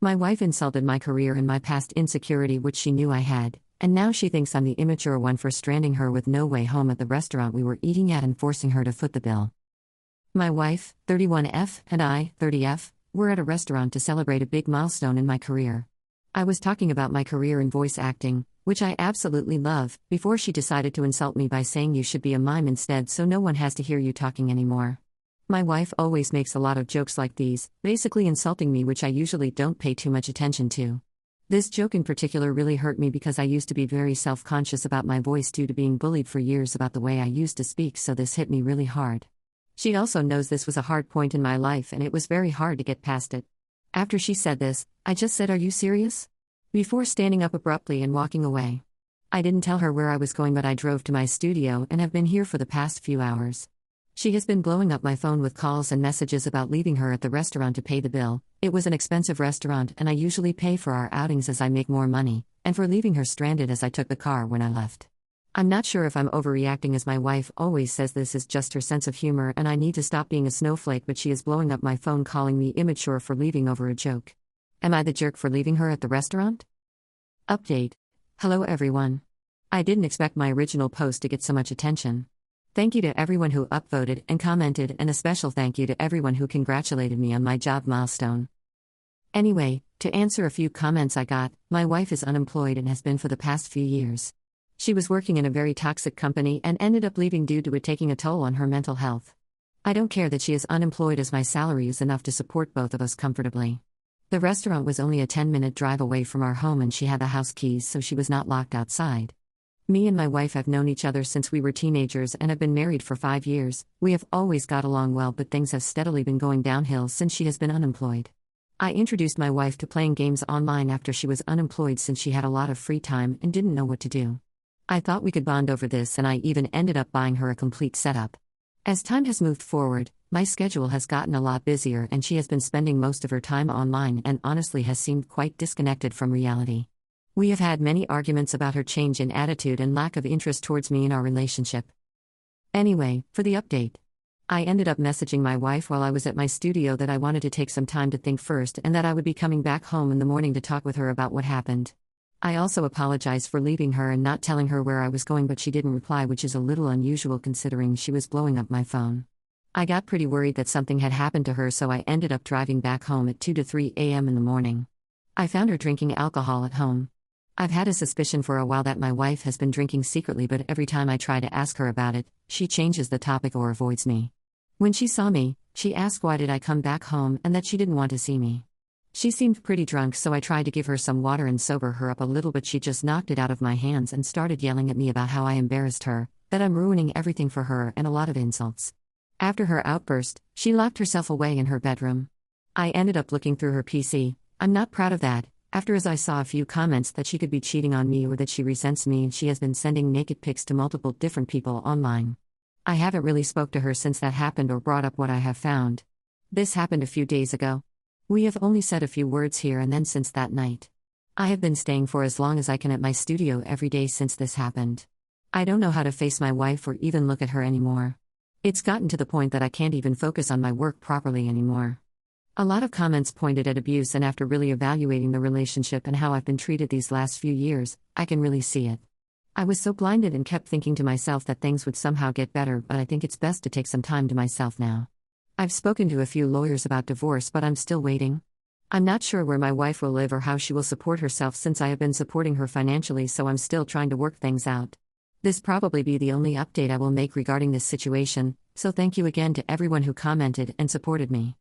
My wife insulted my career and my past insecurity, which she knew I had, and now she thinks I'm the immature one for stranding her with no way home at the restaurant we were eating at and forcing her to foot the bill. My wife, 31F, and I, 30F, were at a restaurant to celebrate a big milestone in my career. I was talking about my career in voice acting, which I absolutely love, before she decided to insult me by saying you should be a mime instead so no one has to hear you talking anymore. My wife always makes a lot of jokes like these, basically insulting me, which I usually don't pay too much attention to. This joke in particular really hurt me because I used to be very self-conscious about my voice due to being bullied for years about the way I used to speak, so this hit me really hard. She also knows this was a hard point in my life and it was very hard to get past it. After she said this, I just said, "Are you serious?" before standing up abruptly and walking away. I didn't tell her where I was going, but I drove to my studio and have been here for the past few hours. She has been blowing up my phone with calls and messages about leaving her at the restaurant to pay the bill. It was an expensive restaurant and I usually pay for our outings as I make more money, and for leaving her stranded as I took the car when I left. I'm not sure if I'm overreacting, as my wife always says this is just her sense of humor and I need to stop being a snowflake, but she is blowing up my phone calling me immature for leaving over a joke. Am I the jerk for leaving her at the restaurant? Update. Hello everyone. I didn't expect my original post to get so much attention. Thank you to everyone who upvoted and commented, and a special thank you to everyone who congratulated me on my job milestone. Anyway, to answer a few comments I got, my wife is unemployed and has been for the past few years. She was working in a very toxic company and ended up leaving due to it taking a toll on her mental health. I don't care that she is unemployed, as my salary is enough to support both of us comfortably. The restaurant was only a 10-minute drive away from our home and she had the house keys, so she was not locked outside. Me and my wife have known each other since we were teenagers and have been married for 5 years. We have always got along well, but things have steadily been going downhill since she has been unemployed. I introduced my wife to playing games online after she was unemployed, since she had a lot of free time and didn't know what to do. I thought we could bond over this, and I even ended up buying her a complete setup. As time has moved forward, my schedule has gotten a lot busier and she has been spending most of her time online and honestly has seemed quite disconnected from reality. We have had many arguments about her change in attitude and lack of interest towards me in our relationship. Anyway, for the update. I ended up messaging my wife while I was at my studio that I wanted to take some time to think first and that I would be coming back home in the morning to talk with her about what happened. I also apologized for leaving her and not telling her where I was going, but she didn't reply, which is a little unusual considering she was blowing up my phone. I got pretty worried that something had happened to her, so I ended up driving back home at 2 to 3 a.m. in the morning. I found her drinking alcohol at home. I've had a suspicion for a while that my wife has been drinking secretly, but every time I try to ask her about it, she changes the topic or avoids me. When she saw me, she asked why did I come back home and that she didn't want to see me. She seemed pretty drunk, so I tried to give her some water and sober her up a little, but she just knocked it out of my hands and started yelling at me about how I embarrassed her, that I'm ruining everything for her, and a lot of insults. After her outburst, she locked herself away in her bedroom. I ended up looking through her PC. I'm not proud of that, as I saw a few comments that she could be cheating on me or that she resents me, and she has been sending naked pics to multiple different people online. I haven't really spoke to her since that happened or brought up what I have found. This happened a few days ago. We have only said a few words here and then since that night. I have been staying for as long as I can at my studio every day since this happened. I don't know how to face my wife or even look at her anymore. It's gotten to the point that I can't even focus on my work properly anymore. A lot of comments pointed at abuse, and after really evaluating the relationship and how I've been treated these last few years, I can really see it. I was so blinded and kept thinking to myself that things would somehow get better, but I think it's best to take some time to myself now. I've spoken to a few lawyers about divorce, but I'm still waiting. I'm not sure where my wife will live or how she will support herself since I have been supporting her financially, so I'm still trying to work things out. This probably be the only update I will make regarding this situation, so thank you again to everyone who commented and supported me.